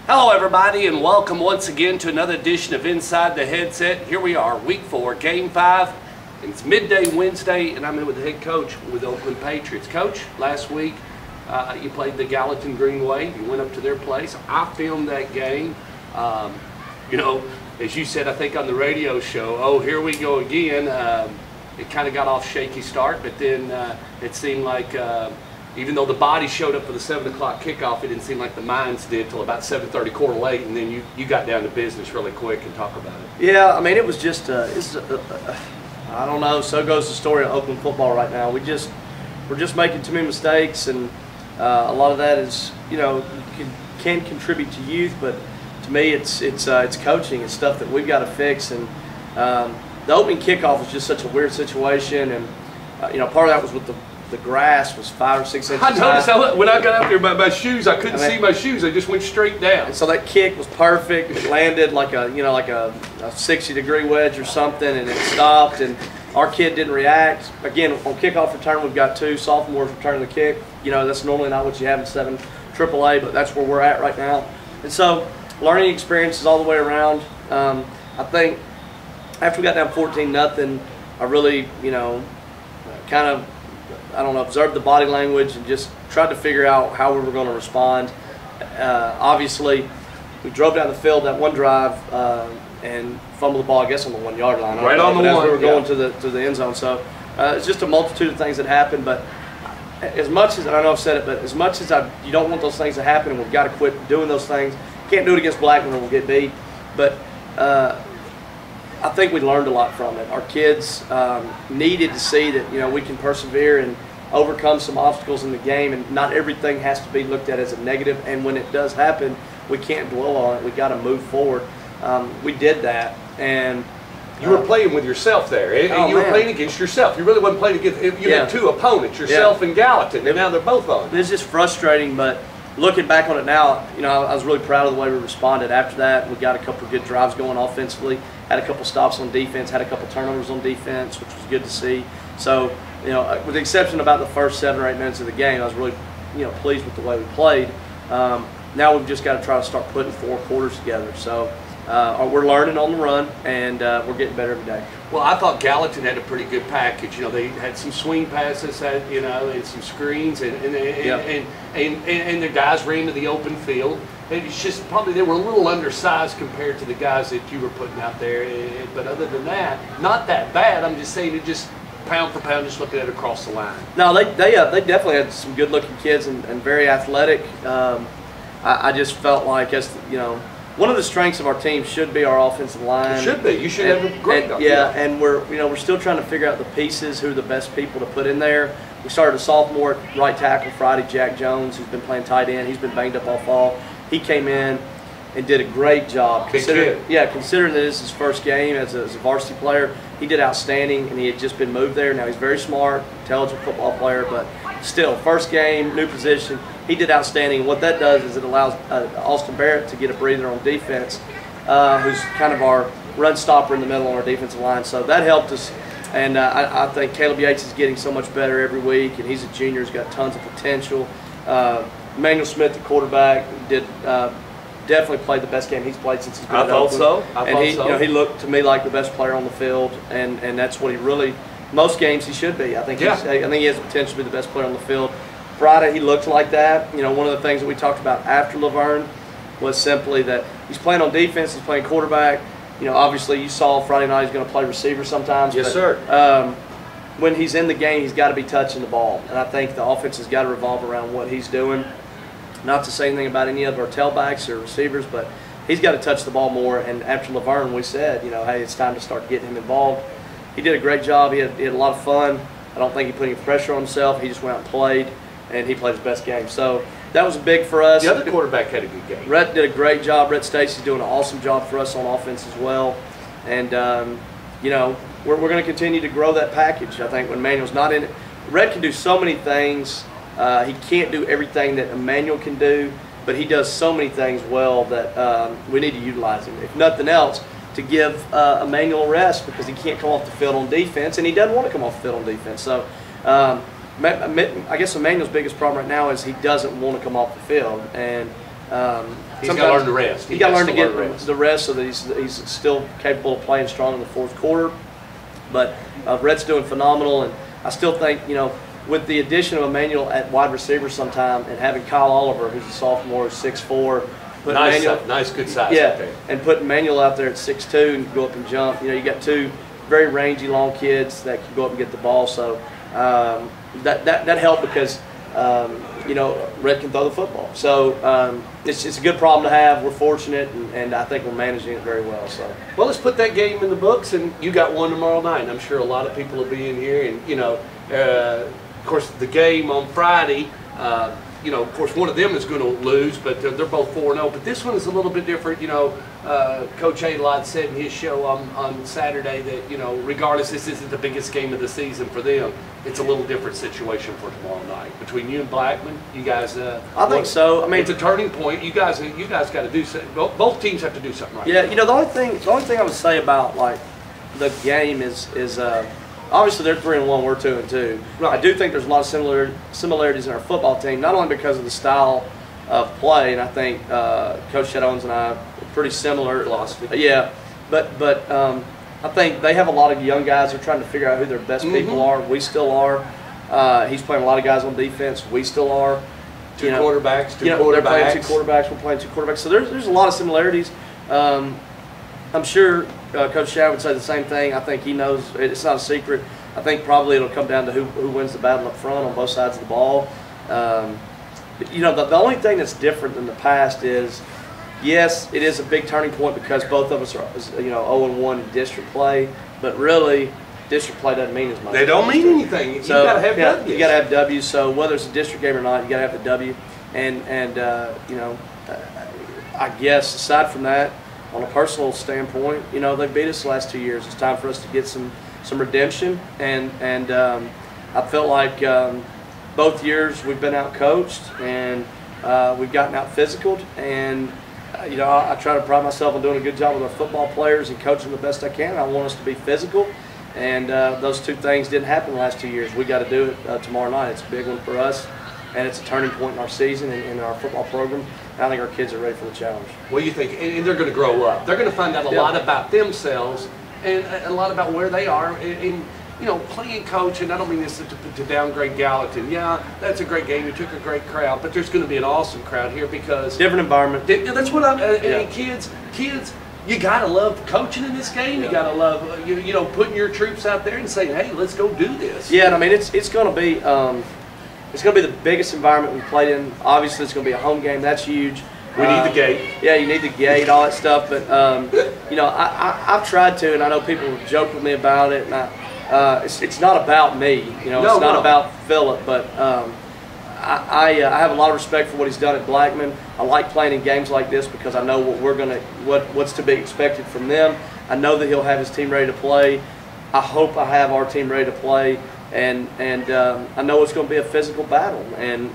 Hello everybody, and welcome once again to another edition of Inside the Headset. Here we are, week 4, game 5. And it's midday Wednesday, and I'm in with the head coach with the Oakland Patriots. Coach, last week you played the Gallatin Green Wave. You went up to their place. I filmed that game. You know, as you said, I think on the radio show, oh, here we go again. It kind of got off shaky start, but then it seemed like even though the body showed up for the 7 o'clock kickoff, it didn't seem like the minds did till about 7:30, quarter late, and then you got down to business really quick and talk about it. Yeah, I mean, it was just, I don't know, so goes the story of Oakland football right now. We're just making too many mistakes, and a lot of that is, you know, can contribute to youth, but to me it's coaching. It's stuff that we've got to fix, and the opening kickoff was just such a weird situation, and you know, part of that was with the grass was 5 or 6 inches I noticed high. when I got up there, my shoes, I couldn't see my shoes. They just went straight down. And so that kick was perfect. It landed like a 60-degree wedge or something, and it stopped. And our kid didn't react. Again, on kickoff return, we've got 2 sophomores returning the kick. You know, that's normally not what you have in 7 AAA, but that's where we're at right now. And so, learning experiences all the way around. I think after we got down 14-0, I really, you know, kind of, I don't know, observed the body language and just tried to figure out how we were going to respond. Obviously, we drove down the field that one drive and fumbled the ball, I guess, on the 1-yard line. Right on the one. We were going to the end zone. So it's just a multitude of things that happened. But as much as, and I know I've said it, but as much as you don't want those things to happen, and we've got to quit doing those things. Can't do it against Blackman or we'll get beat. But I think we learned a lot from it. Our kids needed to see that, you know, we can persevere and overcome some obstacles in the game, and not everything has to be looked at as a negative. And when it does happen, we can't dwell on it. We got to move forward. We did that, and you were playing with yourself there. You were playing against yourself. You really wasn't playing against. You had 2 opponents, yourself and Gallatin, and now they're both on. It's just frustrating, but looking back on it now, you know, I was really proud of the way we responded. After that, we got a couple of good drives going offensively, had a couple stops on defense, had a couple turnovers on defense, which was good to see. So, you know, with the exception about the first 7 or 8 minutes of the game, I was really, you know, pleased with the way we played. Now we've just got to try to start putting 4 quarters together. So we're learning on the run, and we're getting better every day. Well, I thought Gallatin had a pretty good package. You know, they had some swing passes, you know, and some screens, and the guys ran to the open field. It's just probably they were a little undersized compared to the guys that you were putting out there. But other than that, not that bad. I'm just saying, it just pound for pound, just looking at it across the line. No, they definitely had some good-looking kids and very athletic. I just felt like, as you know, one of the strengths of our team should be our offensive line. It should be. You should have a great guy. Yeah, and we're still trying to figure out the pieces, who are the best people to put in there. We started a sophomore at right tackle Friday, Jack Jones, who's been playing tight end. He's been banged up all fall. He came in and did a great job. Considering that this is his first game as a varsity player, he did outstanding, and he had just been moved there. Now he's very smart, intelligent football player, but still, first game, new position. He did outstanding. What that does is it allows Austin Barrett to get a breather on defense, who's kind of our run stopper in the middle on our defensive line. So that helped us. And I think Caleb Yates is getting so much better every week, and he's a junior. He's got tons of potential. Emmanuel Smith, the quarterback, did definitely played the best game he's played since he's been at Oakland. You know, he looked to me like the best player on the field, and that's what he really. Most games he should be. I think he has the potential to be the best player on the field. Friday he looked like that. You know, one of the things that we talked about after Laverne was simply that he's playing on defense, he's playing quarterback. You know, obviously you saw Friday night he's going to play receiver sometimes. Yes, sir. When he's in the game, he's got to be touching the ball, and I think the offense has got to revolve around what he's doing. Not to say anything about any of our tailbacks or receivers, but he's got to touch the ball more. And after Laverne, we said, you know, hey, it's time to start getting him involved. He did a great job. He had a lot of fun. I don't think he put any pressure on himself. He just went out and played, and he played his best game. So that was big for us. The other quarterback had a good game. Rhett did a great job. Rhett Stacy's doing an awesome job for us on offense as well. And, you know, we're going to continue to grow that package. I think when Emmanuel's not in it, Rhett can do so many things. He can't do everything that Emmanuel can do, but he does so many things well that we need to utilize him. If nothing else, to give Emmanuel a rest, because he can't come off the field on defense, and he doesn't want to come off the field on defense. So I guess Emmanuel's biggest problem right now is he doesn't want to come off the field, and He's got to learn the rest. He's got to learn to get the rest so that he's still capable of playing strong in the fourth quarter. But Rhett's doing phenomenal, and I still think, with the addition of McDaniel at wide receiver sometime and having Kyle Oliver, who's a sophomore, 6'4", nice good size out there. And putting McDaniel out there at 6'2" and go up and jump. You got two very rangy, long kids that can go up and get the ball. So that helped because Rhett can throw the football. So it's a good problem to have. We're fortunate, and I think we're managing it very well. So let's put that game in the books, and you got one tomorrow night. And I'm sure a lot of people will be in here, and of course, the game on Friday, of course, one of them is going to lose, but they're both 4-0. But this one is a little bit different. Coach Adelot said in his show on Saturday that, regardless, this isn't the biggest game of the season for them. It's a little different situation for tomorrow night. Between you and Blackman, you guys. I think so. I mean, it's a turning point. You guys got to do something. Both teams have to do something right. Yeah, the only thing I would say about the game is obviously they're 3-1, we're 2-2. Right. I do think there's a lot of similarities in our football team, not only because of the style of play, and I think Coach Chet Owens and I are pretty similar. Philosophy. Yeah, but I think they have a lot of young guys who are trying to figure out who their best people are. We still are. He's playing a lot of guys on defense. We still are. Two quarterbacks. They're playing two quarterbacks. We're playing two quarterbacks. So there's a lot of similarities. I'm sure Coach Shad would say the same thing. I think he knows it's not a secret. I think probably it'll come down to who wins the battle up front on both sides of the ball. The only thing that's different than the past is, yes, it is a big turning point because both of us are 0-1 in district play, but really district play doesn't mean as much. They don't mean anything. You got to have W's. You got to have W's. So whether it's a district game or not, you got to have the W. I guess aside from that, on a personal standpoint, they beat us the last 2 years. It's time for us to get some redemption, and I felt like both years we've been out coached and we've gotten out physicaled, and I try to pride myself on doing a good job with our football players and coaching the best I can. I want us to be physical, and those two things didn't happen the last 2 years. We got to do it tomorrow night. It's a big one for us, and it's a turning point in our season and in our football program. I think our kids are ready for the challenge. What do you think? And they're going to grow up. They're going to find out a lot about themselves and a lot about where they are in playing coach. And I don't mean this to downgrade Gallatin. Yeah, that's a great game. You took a great crowd, but there's going to be an awesome crowd here because different environment. That's what I'm. And kids, you got to love coaching in this game. You got to love putting your troops out there and saying, hey, let's go do this. Yeah, and I mean it's going to be. It's going to be the biggest environment we've played in. Obviously, it's going to be a home game. That's huge. We need the gate. Yeah, you need the gate, all that stuff. But, I've tried to, and I know people joke with me about it. And it's not about me. It's not about Phillip. But I have a lot of respect for what he's done at Blackman. I like playing in games like this because I know what's to be expected from them. I know that he'll have his team ready to play. I hope I have our team ready to play. And I know it's going to be a physical battle, and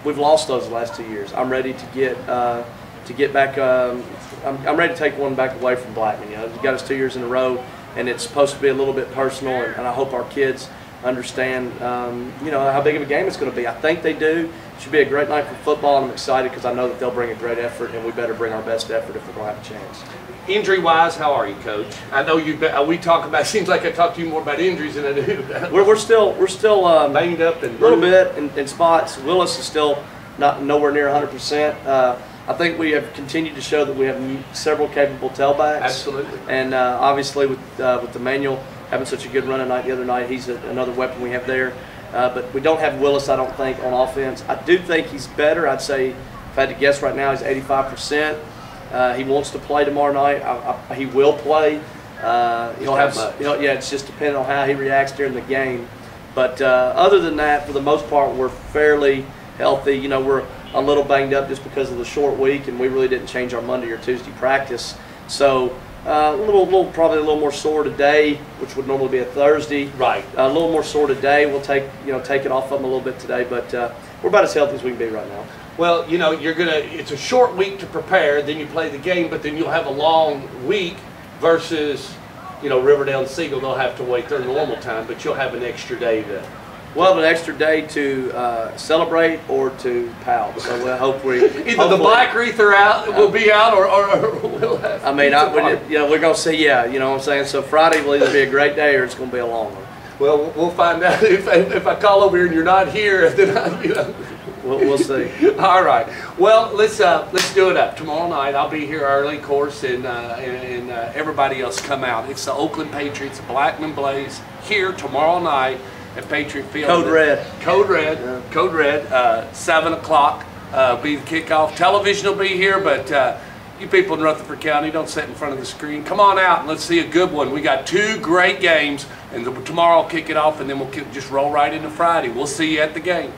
we've lost those the last 2 years. I'm ready to get back. I'm ready to take one back away from Blackman. He's got us 2 years in a row, and it's supposed to be a little bit personal. And I hope our kids understand, how big of a game it's going to be. I think they do. It should be a great night for football, and I'm excited because I know that they'll bring a great effort, and we better bring our best effort if we're going to have a chance. Injury-wise, how are you, Coach? I know we talk about. It seems like I talk to you more about injuries than I do. We're still banged up and a little bit in spots. Willis is still nowhere near 100%. I think we have continued to show that we have several capable tailbacks. Absolutely. And obviously with McDaniel having such a good run tonight, the other night, he's another weapon we have there. But we don't have Willis, I don't think, on offense. I do think he's better. I'd say, if I had to guess right now, he's 85%. He wants to play tomorrow night. He will play. It's just depending on how he reacts during the game. But other than that, for the most part, we're fairly healthy. We're a little banged up just because of the short week, and we really didn't change our Monday or Tuesday practice. So probably a little more sore today, which would normally be a Thursday. Right. A little more sore today. We'll take it off of them a little bit today, but we're about as healthy as we can be right now. Well, it's a short week to prepare, then you play the game, but then you'll have a long week versus, Riverdale and Siegel, they'll have to wait their normal time, but you'll have an extra day We'll have an extra day to celebrate or to pout. So we'll hope we either the bike wreath are out, will be out, or we'll have. I mean, we're gonna see. Yeah, you know what I'm saying. So Friday will either be a great day or it's gonna be a long one. Well, we'll find out if I call over here and you're not here. Then We'll see. All right. Well, let's do it up tomorrow night. I'll be here early, of course, and everybody else come out. It's the Oakland Patriots, Blackman Blaze, here tomorrow night at Patriot Field. Code Red. Code Red. Yeah. Code Red. 7 o'clock. Be the kickoff. Television will be here, but you people in Rutherford County, don't sit in front of the screen. Come on out and let's see a good one. We got 2 great games, and tomorrow I'll kick it off, and then we'll just roll right into Friday. We'll see you at the game.